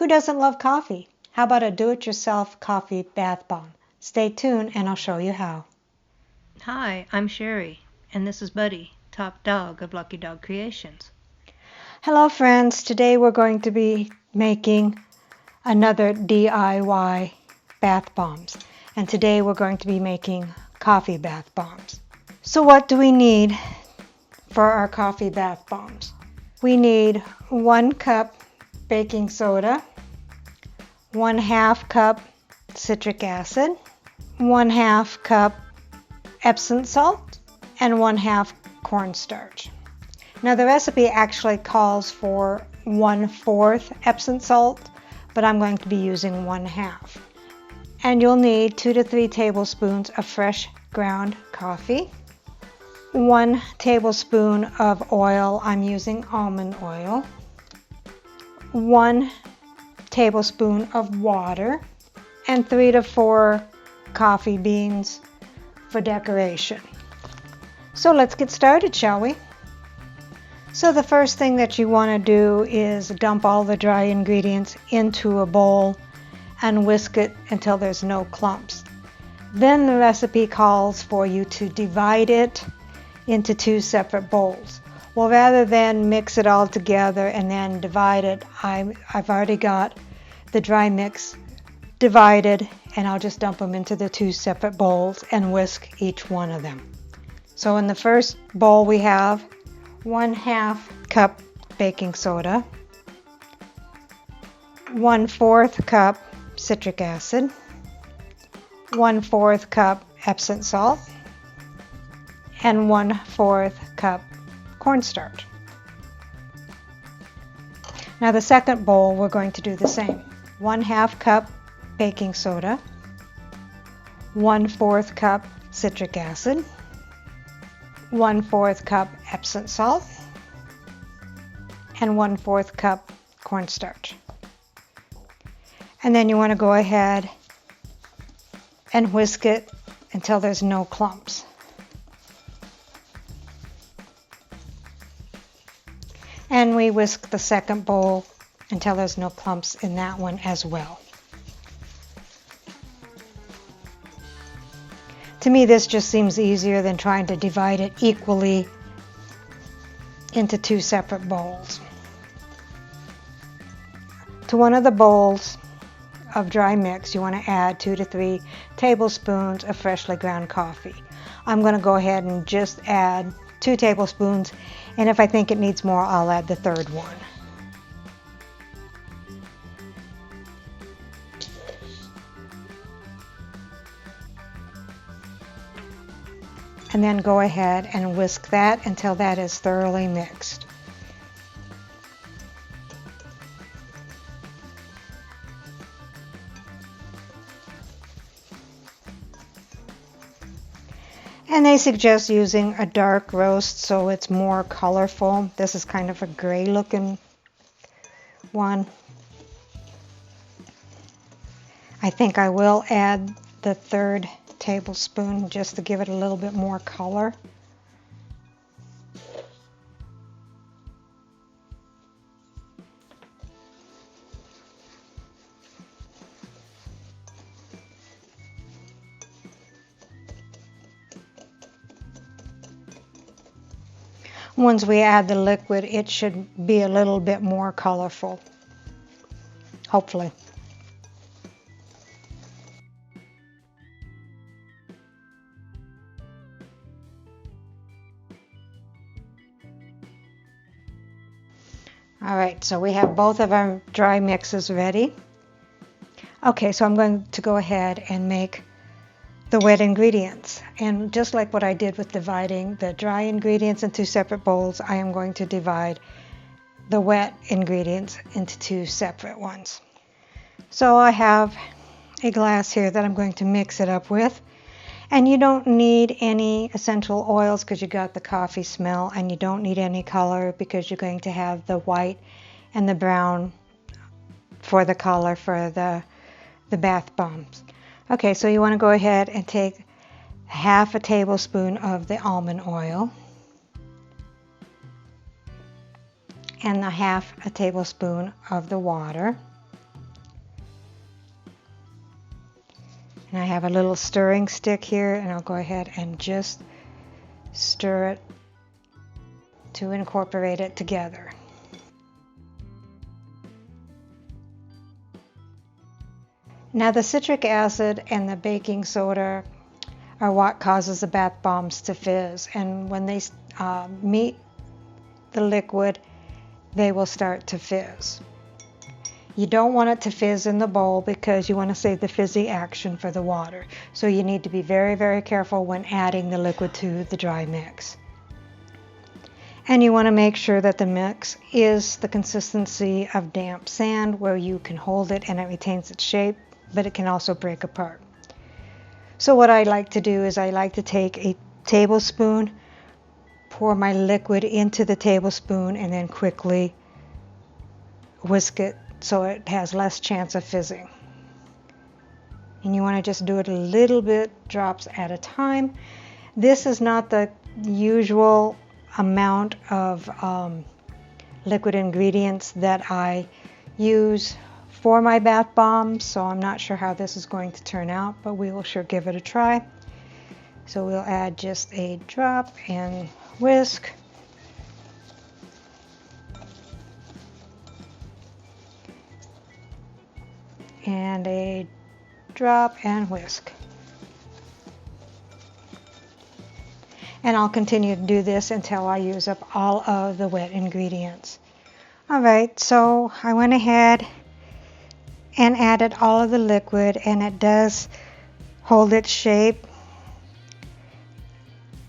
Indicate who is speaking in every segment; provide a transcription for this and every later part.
Speaker 1: Who doesn't love coffee? How about a do-it-yourself coffee bath bomb? Stay tuned and I'll show you how.
Speaker 2: Hi, I'm Sherry, and this is Buddy, top dog of Lucky Dog Creations.
Speaker 1: Hello friends, today we're going to be making another DIY bath bombs. And today we're going to be making coffee bath bombs. So what do we need for our coffee bath bombs? We need 1 cup baking soda, 1/2 cup citric acid, 1/2 cup Epsom salt, and 1/2 cornstarch. Now the recipe actually calls for 1/4 Epsom salt, but I'm going to be using 1/2. And you'll need 2 to 3 tablespoons of fresh ground coffee, 1 tablespoon of oil, I'm using almond oil, 1 tablespoon of water, and 3 to 4 coffee beans for decoration. So let's get started, shall we? So the first thing that you want to do is dump all the dry ingredients into a bowl and whisk it until there's no clumps. Then the recipe calls for you to divide it into 2 separate bowls. Well, rather than mix it all together and then divide it, I've already got the dry mix divided, and I'll just dump them into the 2 separate bowls and whisk each one of them. So in the first bowl we have 1/2 cup baking soda, 1/4 cup citric acid, 1/4 cup Epsom salt, and 1/4 cup cornstarch. Now the second bowl we're going to do the same. 1/2 cup baking soda, 1/4 cup citric acid, 1/4 cup Epsom salt, and 1/4 cup cornstarch. And then you want to go ahead and whisk it until there's no clumps. And we whisk the second bowl until there's no clumps in that one as well. To me, this just seems easier than trying to divide it equally into 2 separate bowls. To one of the bowls of dry mix, you want to add 2 to 3 tablespoons of freshly ground coffee. I'm going to go ahead and just add 2 tablespoons, and if I think it needs more, I'll add the third one. And then go ahead and whisk that until that is thoroughly mixed. And they suggest using a dark roast so it's more colorful. This is kind of a gray looking one. I think I will add the third tablespoon just to give it a little bit more color. Once we add the liquid, it should be a little bit more colorful, hopefully. All right, so we have both of our dry mixes ready. Okay, so I'm going to go ahead and make the wet ingredients. And just like what I did with dividing the dry ingredients into 2 separate bowls, I am going to divide the wet ingredients into 2 separate ones. So I have a glass here that I'm going to mix it up with. And you don't need any essential oils because you got the coffee smell, and you don't need any color because you're going to have the white and the brown for the color for the bath bombs. Okay, so you want to go ahead and take 1/2 tablespoon of the almond oil and 1/2 tablespoon of the water. And I have a little stirring stick here, and I'll go ahead and just stir it to incorporate it together. Now the citric acid and the baking soda are what causes the bath bombs to fizz, and when they meet the liquid, they will start to fizz. You don't want it to fizz in the bowl because you want to save the fizzy action for the water. So you need to be very, very careful when adding the liquid to the dry mix. And you want to make sure that the mix is the consistency of damp sand, where you can hold it and it retains its shape, but it can also break apart. So what I like to do is I like to take a tablespoon, pour my liquid into the tablespoon, and then quickly whisk it so it has less chance of fizzing. And you want to just do it a little bit, drops at a time. This is not the usual amount of liquid ingredients that I use for my bath bombs, so I'm not sure how this is going to turn out, but we will sure give it a try. So we'll add just a drop and whisk. And a drop and whisk. And I'll continue to do this until I use up all of the wet ingredients. Alright, so I went ahead and added all of the liquid, and it does hold its shape.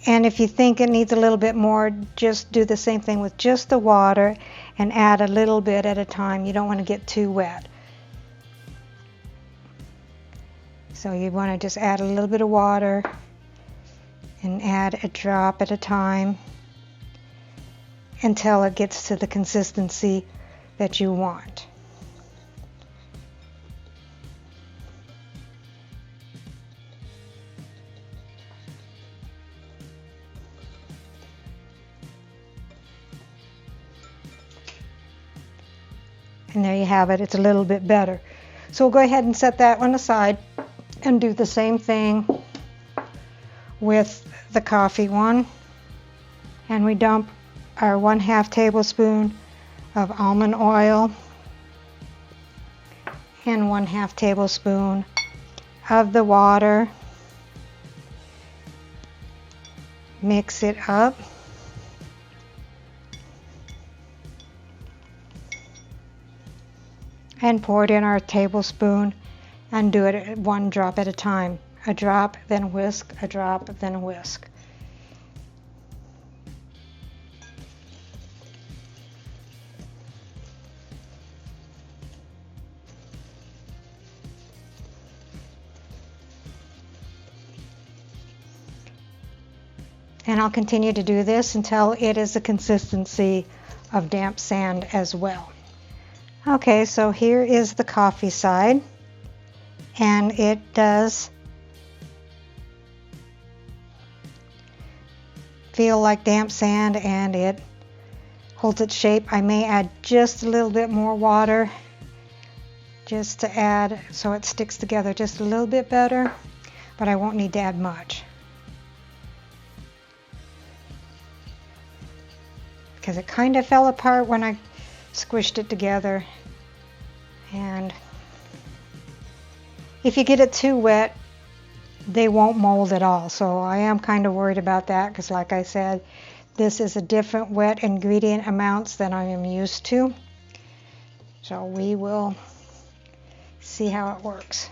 Speaker 1: And if you think it needs a little bit more, just do the same thing with just the water and add a little bit at a time. You don't want to get too wet. So you want to just add a little bit of water and add a drop at a time until it gets to the consistency that you want. And there you have it. It's a little bit better. So we'll go ahead and set that one aside and do the same thing with the coffee one. And we dump our 1/2 tablespoon of almond oil and 1/2 tablespoon of the water. Mix it up. And pour it in our tablespoon and do it one drop at a time. A drop, then whisk, a drop, then whisk. And I'll continue to do this until it is the consistency of damp sand as well. Okay, so here is the coffee side, and it does feel like damp sand, and it holds its shape. I may add just a little bit more water just to add so it sticks together just a little bit better, but I won't need to add much because it kind of fell apart when I squished it together. And if you get it too wet, they won't mold at all. So I am kind of worried about that because, like I said, this is a different wet ingredient amounts than I am used to. So we will see how it works.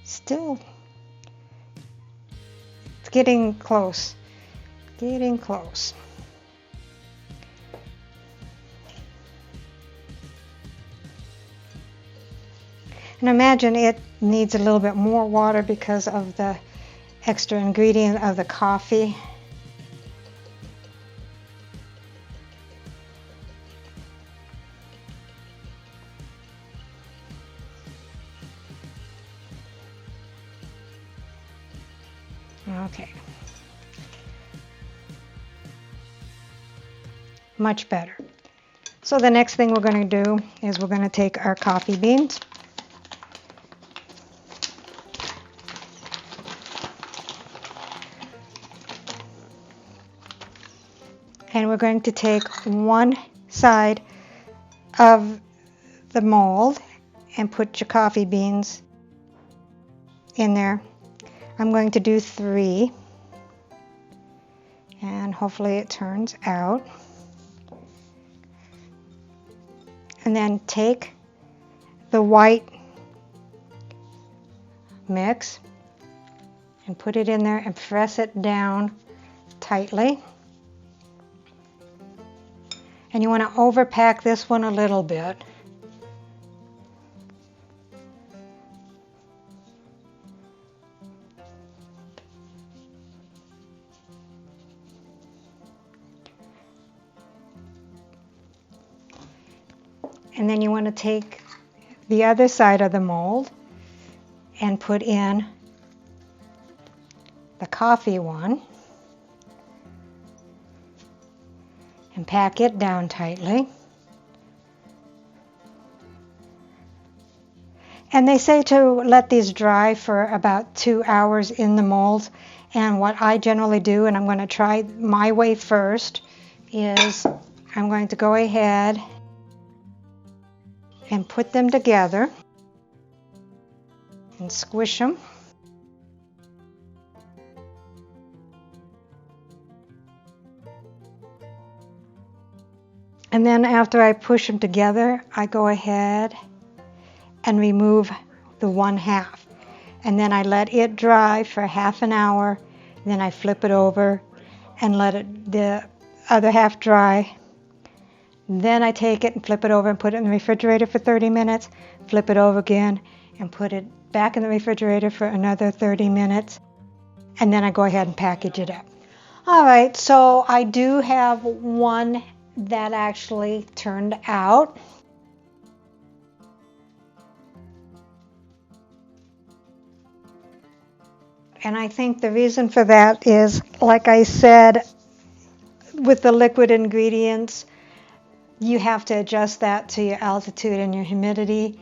Speaker 1: Still, it's getting close. Getting close. And imagine it needs a little bit more water because of the extra ingredient of the coffee. Okay. Much better. So the next thing we're going to do is we're going to take our coffee beans. And we're going to take one side of the mold and put your coffee beans in there. I'm going to do 3, and hopefully it turns out. And then take the white mix and put it in there and press it down tightly. And you want to overpack this one a little bit. And then you want to take the other side of the mold and put in the coffee one and pack it down tightly. And they say to let these dry for about 2 hours in the molds. And what I generally do, and I'm going to try my way first, is I'm going to go ahead and put them together and squish them. And then after I push them together, I go ahead and remove the 1/2. And then I let it dry for half an hour. Then I flip it over and let the other half dry. Then I take it and flip it over and put it in the refrigerator for 30 minutes, flip it over again and put it back in the refrigerator for another 30 minutes, and then I go ahead and package it up. All right, so I do have one that actually turned out. And I think the reason for that is, like I said, with the liquid ingredients, you have to adjust that to your altitude and your humidity,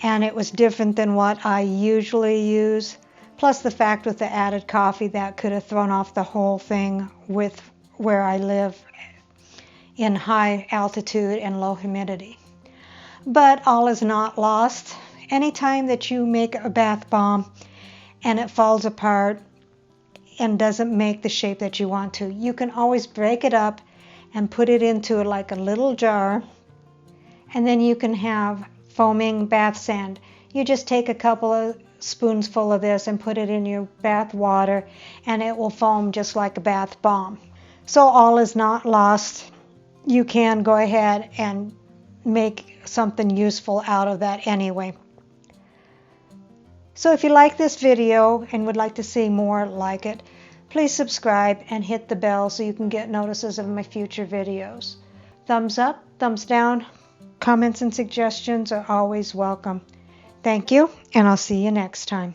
Speaker 1: and it was different than what I usually use. Plus the fact with the added coffee, that could have thrown off the whole thing with where I live in high altitude and low humidity. But all is not lost. Anytime that you make a bath bomb and it falls apart and doesn't make the shape that you want to, you can always break it up and put it into like a little jar, and then you can have foaming bath sand. You just take a couple of spoonsful of this and put it in your bath water, and it will foam just like a bath bomb. So all is not lost. You can go ahead and make something useful out of that anyway. So if you like this video and would like to see more like it, please subscribe and hit the bell so you can get notices of my future videos. Thumbs up, thumbs down, comments and suggestions are always welcome. Thank you, and I'll see you next time.